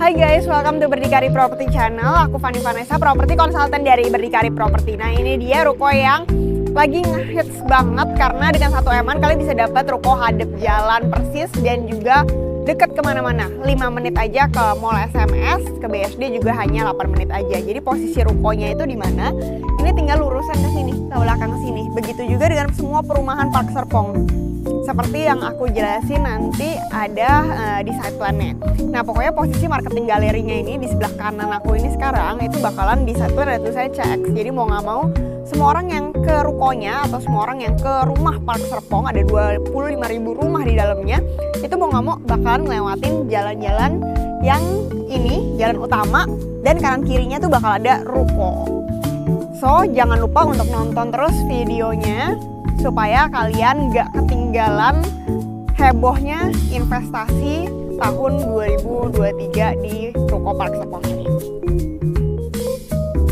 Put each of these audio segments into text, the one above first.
Hai guys, welcome to Berdikari Property Channel. Aku Fanny Vanessa, property consultant dari Berdikari Property. Nah, ini dia ruko yang lagi ngehits banget karena dengan 1M-an kalian bisa dapat ruko hadap jalan persis dan juga deket kemana-mana. 5 menit aja ke Mall SMS, ke BSD juga hanya 8 menit aja. Jadi posisi rukonya itu di mana? Ini tinggal lurusan ke sini, ke belakang sini. Begitu juga dengan semua perumahan Park Serpong. Seperti yang aku jelasin nanti ada di side plan-nya. Nah, pokoknya posisi marketing galerinya ini di sebelah kanan aku ini sekarang itu bakalan di side plan ada tulisannya CX. Jadi mau nggak mau semua orang yang ke rukonya atau semua orang yang ke rumah Park Serpong, ada 25.000 rumah di dalamnya, itu mau nggak mau bakalan ngelewatin jalan-jalan yang ini, jalan utama, dan kanan kirinya tuh bakal ada ruko. So, jangan lupa untuk nonton terus videonya supaya kalian nggak ketinggalan hebohnya investasi tahun 2023 di ruko Park Serpong ini.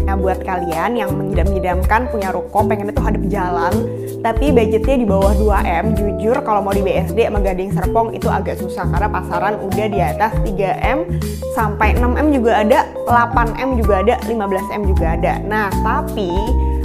Nah, buat kalian yang mengidam-idamkan punya ruko, pengen itu hadap jalan, tapi budgetnya di bawah 2M, jujur kalau mau di BSD sama Gading Serpong itu agak susah karena pasaran udah di atas 3M, sampai 6M juga ada, 8M juga ada, 15M juga ada. Nah, tapi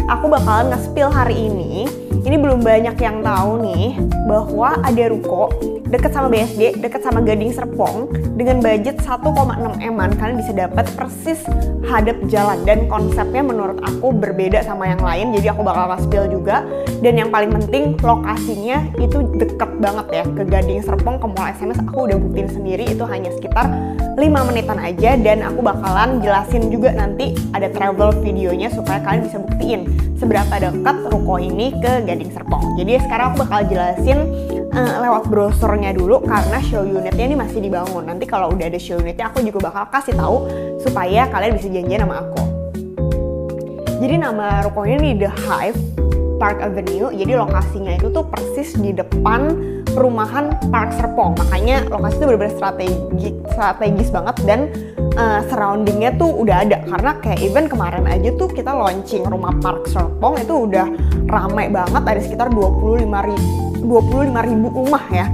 aku bakalan nge-spill hari ini belum banyak yang tahu nih bahwa ada ruko deket sama BSD, deket sama Gading Serpong dengan budget 1,6M-an kalian bisa dapat persis hadap jalan, dan konsepnya menurut aku berbeda sama yang lain, jadi aku bakal nge-spill juga. Dan yang paling penting lokasinya itu deket banget ya ke Gading Serpong, ke Mall SMS. Aku udah buktiin sendiri itu hanya sekitar 5 menitan aja, dan aku bakalan jelasin juga nanti ada travel videonya supaya kalian bisa buktiin seberapa dekat ruko ini ke Gading Serpong. Jadi sekarang aku bakal jelasin lewat brosurnya dulu karena show unitnya ini masih dibangun. Nanti kalau udah ada show unitnya aku juga bakal kasih tahu supaya kalian bisa janjian sama aku. Jadi nama rukonya ini The Hive Park Avenue. Jadi lokasinya itu tuh persis di depan perumahan Park Serpong. Makanya lokasi itu benar-benar strategis banget, dan surroundingnya tuh udah ada. Karena kayak event kemarin aja tuh kita launching rumah Park Serpong itu udah ramai banget, ada sekitar 25.000 rumah ya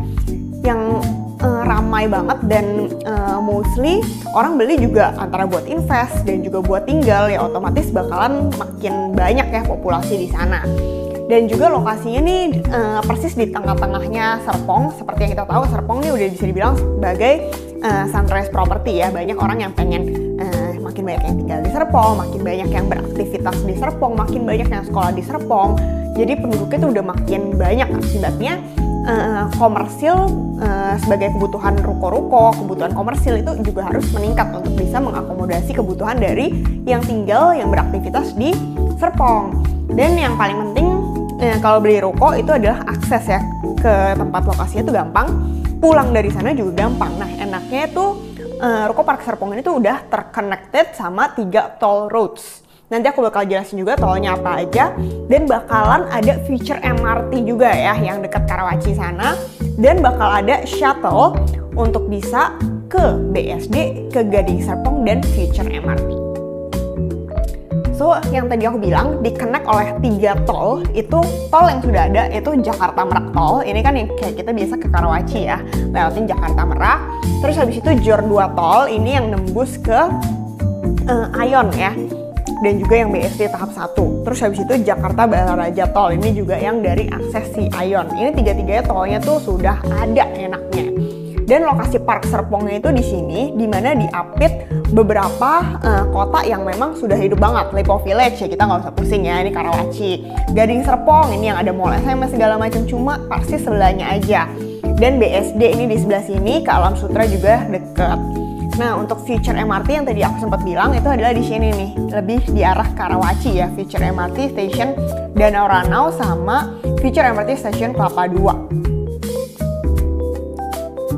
yang ramai banget, dan mostly orang beli juga antara buat invest dan juga buat tinggal, ya otomatis bakalan makin banyak ya populasi di sana. Dan juga lokasinya nih persis di tengah-tengahnya Serpong. Seperti yang kita tahu, Serpong ini udah bisa dibilang sebagai sunrise property ya. Banyak orang yang pengen makin banyak yang tinggal di Serpong, makin banyak yang beraktivitas di Serpong, makin banyak yang sekolah di Serpong. Jadi penduduknya tuh udah makin banyak, akibatnya komersil sebagai kebutuhan ruko-ruko, kebutuhan komersil itu juga harus meningkat untuk bisa mengakomodasi kebutuhan dari yang tinggal, yang beraktivitas di Serpong. Dan yang paling penting kalau beli ruko itu adalah akses ya ke tempat lokasinya itu gampang, pulang dari sana juga gampang. Nah, enaknya itu ruko Park Serpong ini tuh udah terconnected sama 3 toll roads. Nanti aku bakal jelasin juga tolnya apa aja, dan bakalan ada feature MRT juga ya yang dekat Karawaci sana, dan bakal ada shuttle untuk bisa ke BSD, ke Gading Serpong, dan feature MRT. So, yang tadi aku bilang di-connect oleh 3 tol, itu tol yang sudah ada itu Jakarta Merak Tol. Ini kan yang kayak kita biasa ke Karawaci ya, lewatin Jakarta Merak. Terus habis itu Jor 2 tol, ini yang nembus ke Ayon ya, dan juga yang BSD tahap 1. Terus habis itu Jakarta Balaraja Tol, ini juga yang dari akses si Ayon. Ini 3-tiganya tolnya tuh sudah ada enaknya. Dan lokasi Park Serpongnya itu di sini, dimana diapit beberapa kota yang memang sudah hidup banget. Lipo Village ya, kita nggak usah pusing ya, ini Karawaci. Gading Serpong, ini yang ada Mall SMS segala macam, cuma persis sebelahnya aja. Dan BSD ini di sebelah sini, ke Alam Sutra juga deket. Nah, untuk feature MRT yang tadi aku sempat bilang itu adalah di sini nih, lebih di arah Karawaci ya, feature MRT Station Danau Ranau sama feature MRT Station Kelapa II.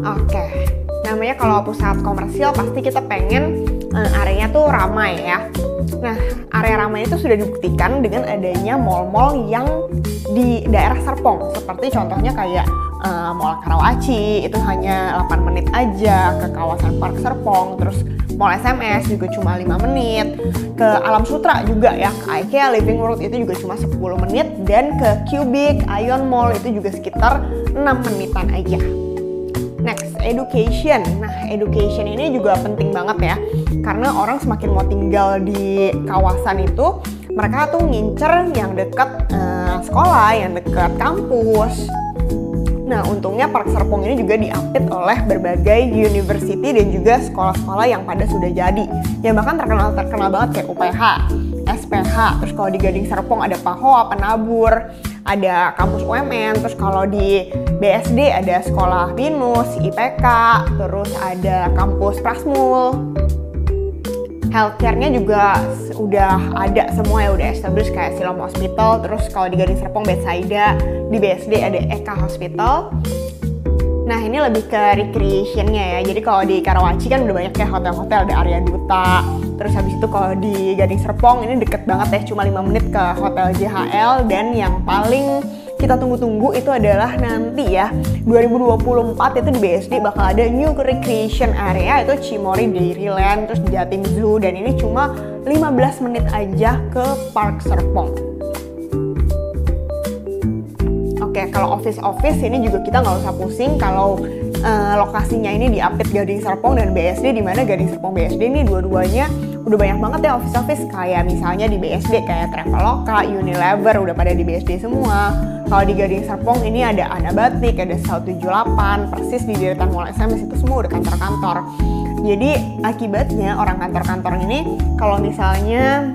Oke, namanya kalau pusat komersil pasti kita pengen areanya tuh ramai ya. Nah, area ramai itu sudah dibuktikan dengan adanya mall-mall yang di daerah Serpong. Seperti contohnya kayak Mall Karawaci, itu hanya 8 menit aja ke kawasan Park Serpong. Terus Mall SMS juga cuma 5 menit. Ke Alam Sutra juga ya, ke IKEA Living World itu juga cuma 10 menit. Dan ke Cubic, Ion Mall itu juga sekitar 6 menitan aja. Next, education. Nah, education ini juga penting banget ya, karena orang semakin mau tinggal di kawasan itu, mereka tuh ngincer yang dekat sekolah, yang dekat kampus. Nah, untungnya Park Serpong ini juga diapit oleh berbagai university dan juga sekolah-sekolah yang pada sudah jadi. Yang bahkan terkenal banget kayak UPH, SPH, terus kalau di Gading Serpong ada PAHOA, Penabur, ada kampus UMN, terus kalau di BSD ada sekolah BINUS, IPK, terus ada kampus Prasmul. Healthcare-nya juga udah ada semua ya, udah established kayak Siloam Hospital, terus kalau di Gading Serpong Betsaida, di BSD ada Eka Hospital. Nah, ini lebih ke recreation-nya ya. Jadi kalau di Karawaci kan udah banyak kayak hotel-hotel, ada Arya Duta. Terus habis itu kalau di Gading Serpong ini deket banget ya, cuma 5 menit ke Hotel JHL. Dan yang paling kita tunggu-tunggu itu adalah nanti ya 2024 itu di BSD bakal ada new recreation area, itu Cimory Dairyland, terus Jatim Zoo, dan ini cuma 15 menit aja ke Park Serpong. Oke, kalau office ini juga kita nggak usah pusing kalau lokasinya ini di Apit Gading Serpong dan BSD, di mana Gading Serpong BSD ini dua-duanya udah banyak banget ya office kayak misalnya di BSD kayak Traveloka, Unilever udah pada di BSD semua. Kalau di Gading Serpong ini ada Anabatik, ada South 78, persis di deretan Mall SMS itu semua udah kantor-kantor. Jadi akibatnya orang kantor-kantor ini kalau misalnya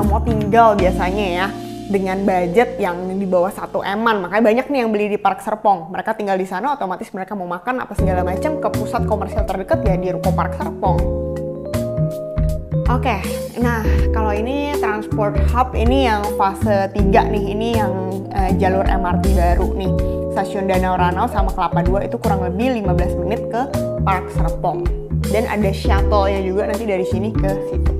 mau tinggal biasanya ya dengan budget yang di bawah 1 M-an, makanya banyak nih yang beli di Park Serpong. Mereka tinggal di sana, otomatis mereka mau makan apa segala macam ke pusat komersial terdekat ya di Ruko Park Serpong. Oke, nah kalau ini transport hub ini yang fase 3 nih, ini yang jalur MRT baru nih. Stasiun Danau Ranau sama Kelapa II itu kurang lebih 15 menit ke Park Serpong. Dan ada shuttle-nya juga nanti dari sini ke situ.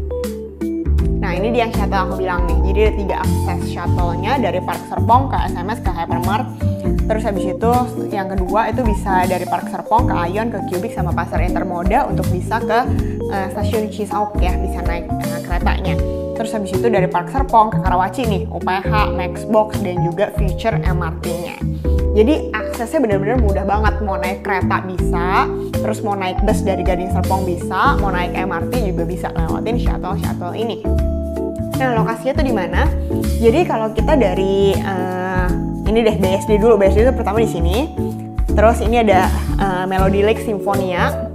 Nah, ini dia yang shuttle aku bilang nih. Jadi ada 3 akses shuttle-nya dari Park Serpong ke SMS ke Hypermart. Terus habis itu yang kedua itu bisa dari Park Serpong ke Aeon, ke Cubic sama Pasar Intermoda untuk bisa ke stasiun Cisauk ya, bisa naik keretanya. Terus habis itu dari Park Serpong ke Karawaci nih, UPH, Maxbox dan juga Future MRT-nya. Jadi aksesnya benar-benar mudah banget, mau naik kereta bisa, terus mau naik bus dari Gading Serpong bisa, mau naik MRT juga bisa lewatin shuttle ini. Nah, lokasinya tuh di mana? Jadi kalau kita dari ini deh BSD dulu, BSD itu pertama di sini. Terus ini ada Melody Lake Symphonia.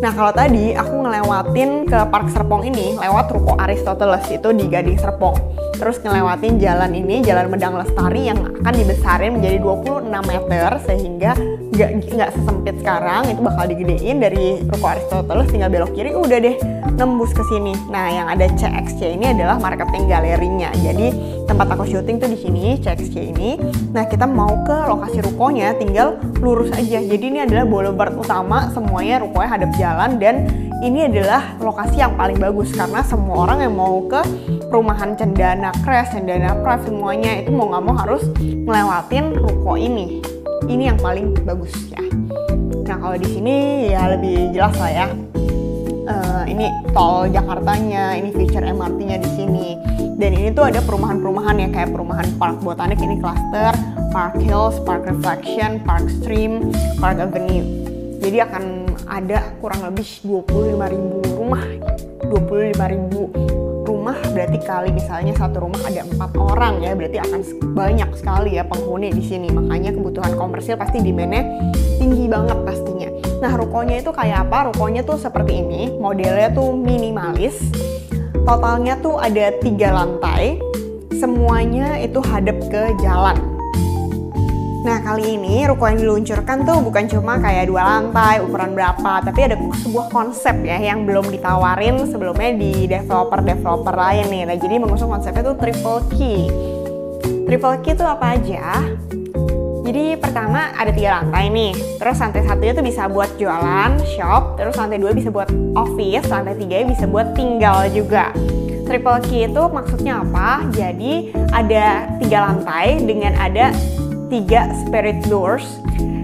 Nah, kalau tadi aku ngelewatin ke Park Serpong ini lewat Ruko Aristoteles itu di Gading Serpong. Terus ngelewatin jalan ini, Jalan Medang Lestari yang akan dibesarin menjadi 26 meter sehingga nggak sesempit sekarang, itu bakal digedein. Dari Ruko Aristoteles tinggal belok kiri udah deh nembus ke sini. Nah, yang ada CXC ini adalah marketing galerinya. Jadi tempat aku syuting tuh di sini, CXC ini. Nah, kita mau ke lokasi rukonya tinggal lurus aja. Jadi ini adalah boulevard utama, semuanya rukonya hadap jalan, dan ini adalah lokasi yang paling bagus karena semua orang yang mau ke perumahan Cendana Crest, Cendana Pride, semuanya itu mau nggak mau harus ngelewatin ruko ini. Ini yang paling bagus ya. Nah, kalau di sini ya lebih jelas lah ya. Ini tol Jakartanya, ini Future MRT-nya di sini. Dan ini tuh ada perumahan-perumahan ya, kayak perumahan Park Botanik ini cluster, Park Hills, Park Reflection, Park Stream, Park Avenue. Jadi akan ada kurang lebih 25.000 rumah. 25.000 rumah berarti kali misalnya satu rumah ada 4 orang ya, berarti akan banyak sekali ya penghuni di sini. Makanya kebutuhan komersil pasti demand-nya tinggi banget pastinya. Nah, rukonya itu kayak apa? Rukonya tuh seperti ini, modelnya tuh minimalis. Totalnya tuh ada 3 lantai, semuanya itu hadap ke jalan. Nah, kali ini ruko yang diluncurkan tuh bukan cuma kayak 2 lantai, ukuran berapa, tapi ada sebuah konsep ya yang belum ditawarin sebelumnya di developer-developer lain nih. Nah, jadi mengusung konsepnya tuh triple key. Triple key itu apa aja? Jadi pertama ada 3 lantai nih, terus lantai 1-nya tuh bisa buat jualan, shop, terus lantai 2 bisa buat office, lantai 3 bisa buat tinggal juga. Triple key itu maksudnya apa? Jadi ada 3 lantai dengan ada 3 spirit doors,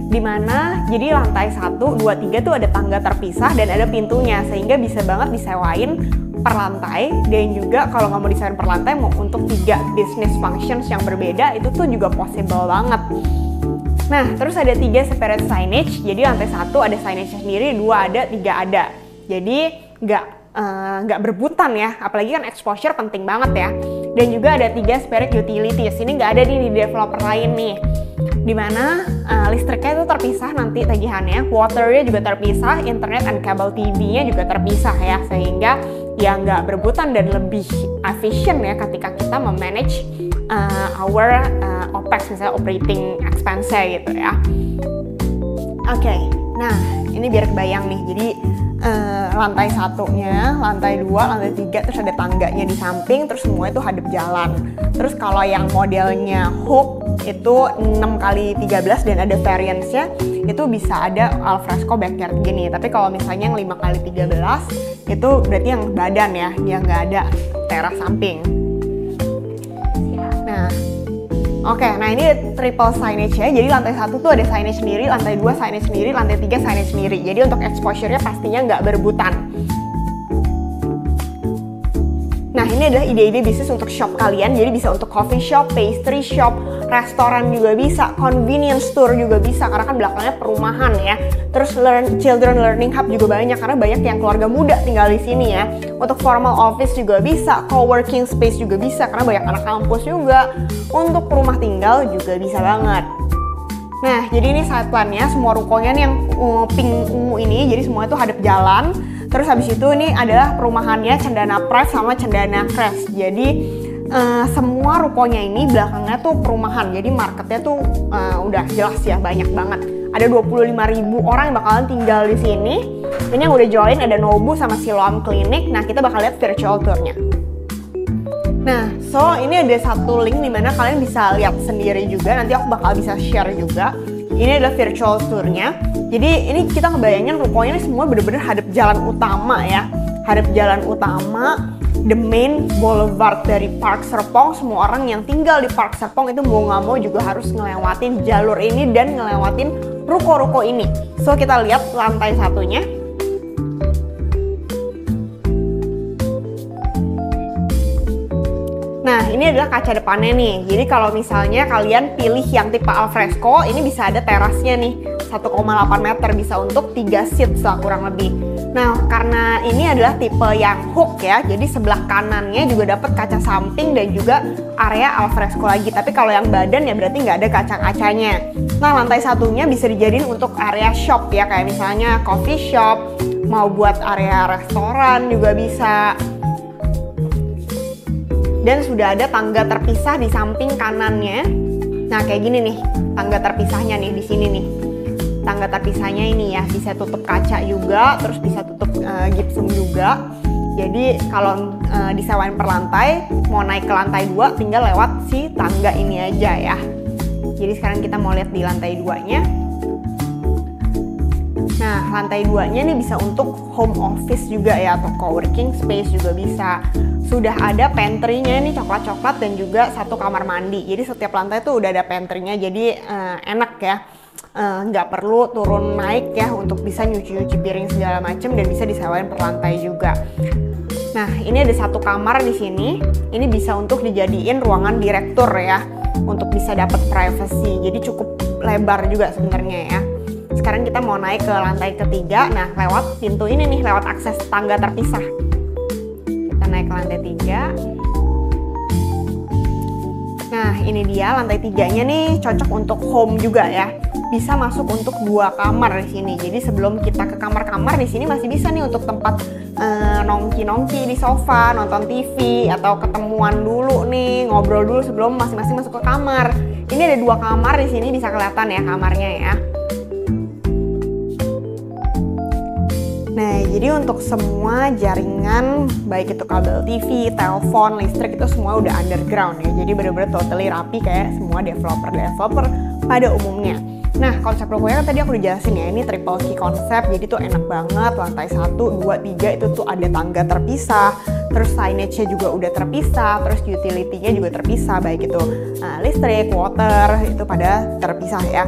dimana jadi lantai 1, 2, 3 tuh ada tangga terpisah dan ada pintunya, sehingga bisa banget disewain per lantai. Dan juga kalau nggak mau disewain per lantai, mau untuk 3 business functions yang berbeda, itu tuh juga possible banget. Nah, terus ada 3 separate signage. Jadi lantai 1 ada signage sendiri, 2 ada, 3 ada. Jadi nggak berebutan ya. Apalagi kan exposure penting banget ya. Dan juga ada 3 separate utilities. Ini nggak ada di developer lain nih. Dimana listriknya itu terpisah nanti tagihannya, waternya juga terpisah, internet and cable TV-nya juga terpisah ya, sehingga ya nggak berebutan dan lebih efisien ya ketika kita memanage our OPEX, misalnya operating expense gitu ya. Oke, nah ini biar kebayang nih, jadi lantai 1-nya, lantai 2, lantai 3, terus ada tangganya di samping, terus semua itu hadap jalan. Terus kalau yang modelnya hook itu 6x13 dan ada variance-nya, itu bisa ada alfresco backyard gini. Tapi kalau misalnya yang 5x13 itu berarti yang badan ya, yang nggak ada teras samping. Nah, oke, nah ini triple signage ya. Jadi lantai 1 tuh ada signage sendiri, lantai 2 signage sendiri, lantai 3 signage sendiri. Jadi untuk exposure-nya pastinya nggak berebutan. Nah, ini adalah ide-ide bisnis untuk shop kalian. Jadi bisa untuk coffee shop, pastry shop, restoran juga bisa, convenience store juga bisa, karena kan belakangnya perumahan ya. Terus children learning hub juga banyak, karena banyak yang keluarga muda tinggal di sini ya. Untuk formal office juga bisa, co-working space juga bisa, karena banyak anak kampus juga. Untuk rumah tinggal juga bisa banget. Nah, jadi ini side plan-nya, semua rukonya nih yang pink ungu ini, jadi semua itu hadap jalan. Terus habis itu ini adalah perumahannya Cendana Press sama Cendana Crest. Jadi semua rukonya ini belakangnya tuh perumahan. Jadi marketnya tuh udah jelas ya, banyak banget. Ada 25.000 orang yang bakalan tinggal di sini. Ini yang udah join ada Nobu sama Siloam Clinic. Nah, kita bakal lihat virtual tour-nya. Nah, so ini ada satu link dimana kalian bisa lihat sendiri juga. Nanti aku bakal bisa share juga. Ini adalah virtual tour-nya. Jadi ini kita ngebayangin rukonya ini semua bener-bener hadap jalan utama ya. Hadap jalan utama, the main boulevard dari Park Serpong. Semua orang yang tinggal di Park Serpong itu mau nggak mau juga harus ngelewatin jalur ini dan ngelewatin ruko-ruko ini. So kita lihat lantai 1-nya. Nah, ini adalah kaca depannya nih. Jadi kalau misalnya kalian pilih yang tipe alfresco, ini bisa ada terasnya nih. 1,8 meter, bisa untuk 3 seats lah kurang lebih. Nah, karena ini adalah tipe yang hook ya, jadi sebelah kanannya juga dapat kaca samping dan juga area alfresco lagi. Tapi kalau yang badan ya berarti nggak ada kaca-kacanya. Nah, lantai 1-nya bisa dijadiin untuk area shop ya, kayak misalnya coffee shop, mau buat area restoran juga bisa. Dan sudah ada tangga terpisah di samping kanannya. Nah, kayak gini nih, tangga terpisahnya nih di sini nih. Tangga terpisahnya ini ya, bisa tutup kaca juga, terus bisa tutup gipsum juga. Jadi kalau disewain per lantai, mau naik ke lantai 2 tinggal lewat si tangga ini aja ya. Jadi sekarang kita mau lihat di lantai 2-nya. Nah, lantai 2-nya ini bisa untuk home office juga ya, atau co-working space juga bisa. Sudah ada pantry-nya ini coklat-coklat dan juga satu kamar mandi. Jadi setiap lantai tuh udah ada pantry-nya, jadi enak ya. Nggak perlu turun naik ya untuk bisa nyuci-nyuci piring segala macem, dan bisa disewain per lantai juga. Nah, ini ada satu kamar di sini. Ini bisa untuk dijadiin ruangan direktur ya, untuk bisa dapat privacy. Jadi cukup lebar juga sebenarnya ya. Sekarang kita mau naik ke lantai ketiga. Nah, lewat pintu ini nih, lewat akses tangga terpisah. Kita naik ke lantai 3. Nah, ini dia lantai 3-nya nih, cocok untuk home juga ya. Bisa masuk untuk 2 kamar di sini. Jadi sebelum kita ke kamar-kamar di sini masih bisa nih untuk tempat nongki-nongki di sofa, nonton TV, atau ketemuan dulu nih, ngobrol dulu sebelum masing-masing masuk ke kamar. Ini ada 2 kamar di sini, bisa kelihatan ya kamarnya ya. Nah, jadi untuk semua jaringan, baik itu kabel TV, telepon, listrik, itu semua udah underground ya. Jadi bener-bener totally rapi kayak semua developer pada umumnya. Nah, konsep rukonya kan tadi aku udah jelasin ya, ini triple key konsep, jadi tuh enak banget. Lantai 1, 2, 3 itu tuh ada tangga terpisah, terus signage-nya juga udah terpisah, terus utility-nya juga terpisah, baik itu listrik, water, itu pada terpisah ya.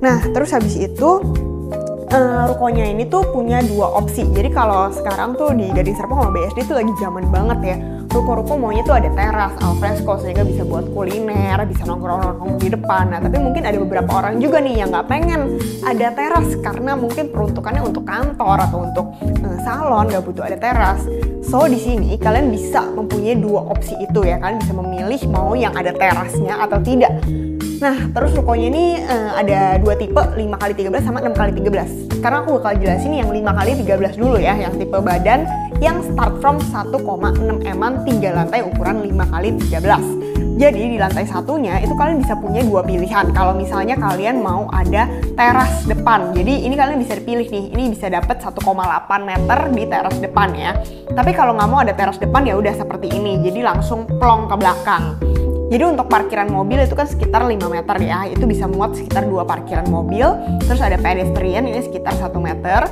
Nah, terus habis itu rukonya ini tuh punya 2 opsi. Jadi kalau sekarang tuh di Gading Serpong sama BSD tuh lagi zaman banget ya, ruko-ruko maunya tuh ada teras alfresco sehingga bisa buat kuliner, bisa nongkrong-nongkrong di depan. Nah, tapi mungkin ada beberapa orang juga nih yang nggak pengen ada teras karena mungkin peruntukannya untuk kantor atau untuk salon, nggak butuh ada teras. So di sini kalian bisa mempunyai dua opsi itu ya, kalian bisa memilih mau yang ada terasnya atau tidak. Nah, terus rukonya ini ada dua tipe, 5x13 sama 6x13. Karena aku bakal jelasin yang 5x13 dulu ya, yang tipe badan yang start from 1,6 mm 3 lantai ukuran 5x13. Jadi di lantai satunya itu kalian bisa punya dua pilihan. Kalau misalnya kalian mau ada teras depan, jadi ini kalian bisa pilih nih, ini bisa dapat 1,8 meter di teras depan ya. Tapi kalau nggak mau ada teras depan ya udah seperti ini, jadi langsung plong ke belakang. Jadi untuk parkiran mobil itu kan sekitar 5 meter ya, itu bisa muat sekitar 2 parkiran mobil. Terus ada pedestrian ini sekitar 1 meter.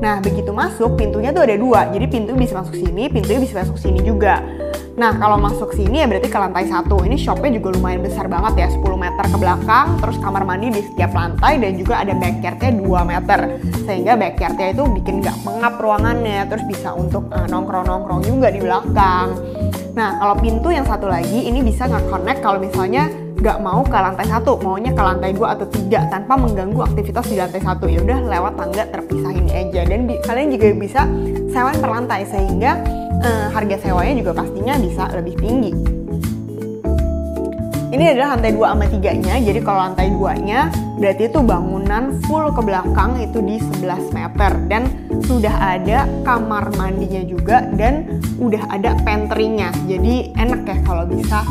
Nah begitu masuk pintunya tuh ada dua, jadi pintu bisa masuk sini, pintunya bisa masuk sini juga. Nah kalau masuk sini ya berarti ke lantai 1. Ini shopnya juga lumayan besar banget ya, 10 meter ke belakang. Terus kamar mandi di setiap lantai dan juga ada backyardnya 2 meter. Sehingga backyardnya itu bikin gak pengap ruangannya, terus bisa untuk nongkrong-nongkrong juga di belakang. Nah kalau pintu yang satu lagi ini bisa nge-connect kalau misalnya nggak mau ke lantai 1, maunya ke lantai 2 atau 3 tanpa mengganggu aktivitas di lantai 1. Ya udah lewat tangga terpisah ini aja, dan kalian juga bisa sewain per lantai sehingga harga sewanya juga pastinya bisa lebih tinggi. Ini adalah lantai 2 sama 3-nya. Jadi kalau lantai 2-nya berarti itu bangunan full ke belakang itu di 11 meter dan sudah ada kamar mandinya juga dan udah ada pantry-nya. Jadi enak ya kalau bisa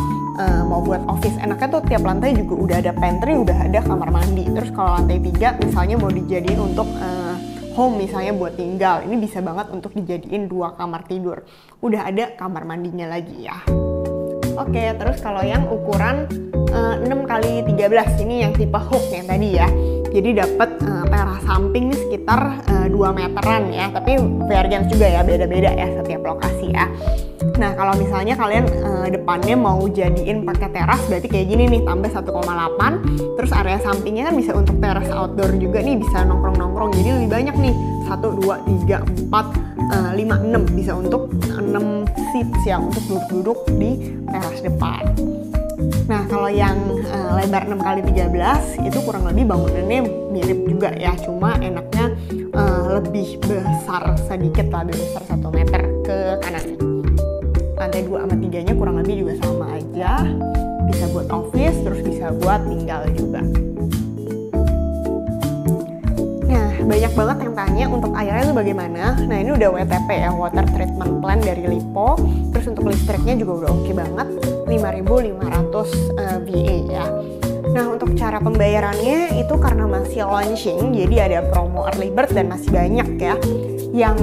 mau buat office. Enaknya tuh tiap lantai juga udah ada pantry, udah ada kamar mandi. Terus kalau lantai 3 misalnya mau dijadiin untuk home misalnya buat tinggal, ini bisa banget untuk dijadiin 2 kamar tidur. Udah ada kamar mandinya lagi ya. Oke, terus kalau yang ukuran 6x13 ini yang tipe hook yang tadi ya. Jadi dapat teras samping ini sekitar 2 meteran ya, tapi varians juga ya, beda-beda ya setiap lokasi ya. Nah, kalau misalnya kalian depannya mau jadiin pakai teras berarti kayak gini nih, tambah 1,8. Terus area sampingnya kan bisa untuk teras outdoor juga nih, bisa nongkrong-nongkrong. Jadi lebih banyak nih, 1, 2, 3, 4, 5, 6. Bisa untuk 6 seats ya, untuk duduk-duduk di teras depan. Nah, kalau yang lebar 6x13 itu kurang lebih bangunannya mirip juga ya, cuma enaknya lebih besar sedikit lah, lebih besar 1 meter ke kanan. Lantai 2 sama 3-nya kurang lebih juga sama aja, bisa buat office, terus bisa buat tinggal juga. Nah, banyak banget yang tanya untuk airnya itu bagaimana. Nah, ini udah WTP ya, Water Treatment Plant dari Lipo. Terus untuk listriknya juga udah oke banget, 5.500 VA ya. Nah, untuk cara pembayarannya itu karena masih launching, jadi ada promo early bird dan masih banyak ya yang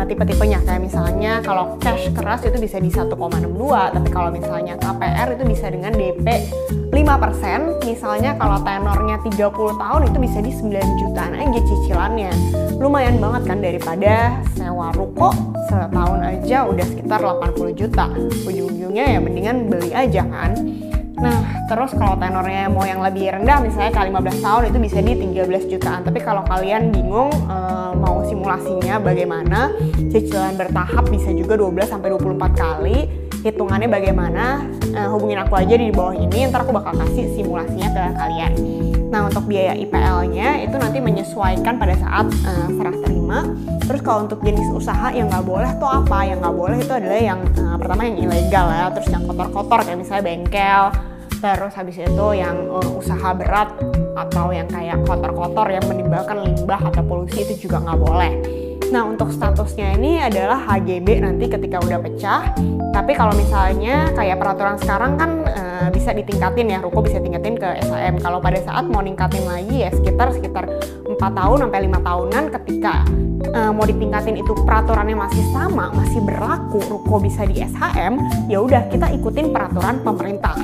tipe-tipenya. Kayak misalnya kalau cash keras itu bisa di 1,62, tapi kalau misalnya KPR itu bisa dengan DP 5%. Misalnya kalau tenornya 30 tahun itu bisa di 9 jutaan aja cicilannya. Lumayan banget kan daripada sewa ruko setahun aja udah sekitar 80 juta. Ujung-ujungnya ya mendingan beli aja kan. Nah, terus kalau tenornya mau yang lebih rendah, misalnya kali 15 tahun itu bisa di 13 jutaan. Tapi kalau kalian bingung mau simulasinya bagaimana, cicilan bertahap bisa juga 12-24 kali. Hitungannya bagaimana, hubungin aku aja di bawah ini, ntar aku bakal kasih simulasinya ke kalian. Nah, untuk biaya IPL-nya itu nanti menyesuaikan pada saat serah terima. Terus kalau untuk jenis usaha yang nggak boleh tuh apa? Yang nggak boleh itu adalah yang pertama yang ilegal ya, terus yang kotor-kotor kayak misalnya bengkel, terus habis itu yang usaha berat atau yang kayak kotor-kotor yang menimbulkan limbah atau polusi itu juga nggak boleh. Nah, untuk statusnya ini adalah HGB nanti ketika udah pecah. Tapi kalau misalnya kayak peraturan sekarang kan bisa ditingkatin ya, ruko bisa tingkatin ke SHM. Kalau pada saat mau ningkatin lagi ya sekitar 4 tahun sampai 5 tahunan. Ketika mau ditingkatin itu peraturannya masih sama, masih berlaku, ruko bisa di SHM, ya udah kita ikutin peraturan pemerintah.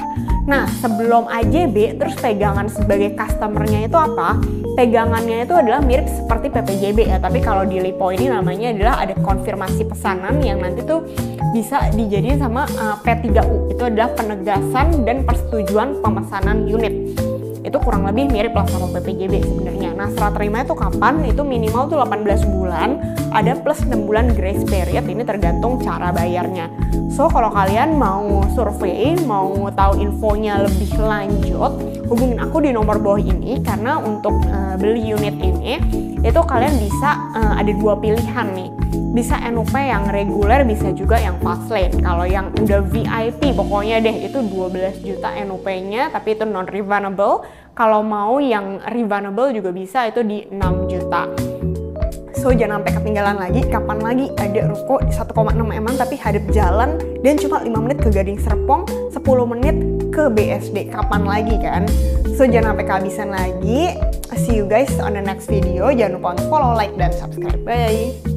Nah, sebelum AJB terus pegangan sebagai customernya itu apa? Pegangannya itu adalah mirip seperti PPJB ya, tapi kalau di Lipo ini namanya adalah ada konfirmasi pesanan yang nanti tuh bisa dijadiin sama P3U. Itu adalah penegasan dan persetujuan pemesanan unit. itu kurang lebih mirip lah sama PPJB sebenarnya. Nah, serah terima itu kapan? Itu minimal tuh 18 bulan, ada plus 6 bulan grace period, ini tergantung cara bayarnya. So, kalau kalian mau survei, mau tahu infonya lebih lanjut, hubungin aku di nomor bawah ini, karena untuk beli unit ini, itu kalian bisa ada dua pilihan nih. Bisa NUP yang reguler, bisa juga yang fast lane. Kalau yang udah VIP, pokoknya deh itu 12 juta NUP-nya, tapi itu non-refundable. Kalau mau yang refundable juga bisa, itu di 6 juta. So, jangan sampai ketinggalan lagi, kapan lagi ada ruko di 1,6 M tapi hadap jalan dan cuma 5 menit ke Gading Serpong, 10 menit ke BSD. Kapan lagi kan? So, jangan sampai kehabisan lagi. See you guys on the next video. Jangan lupa untuk follow, like, dan subscribe. Bye!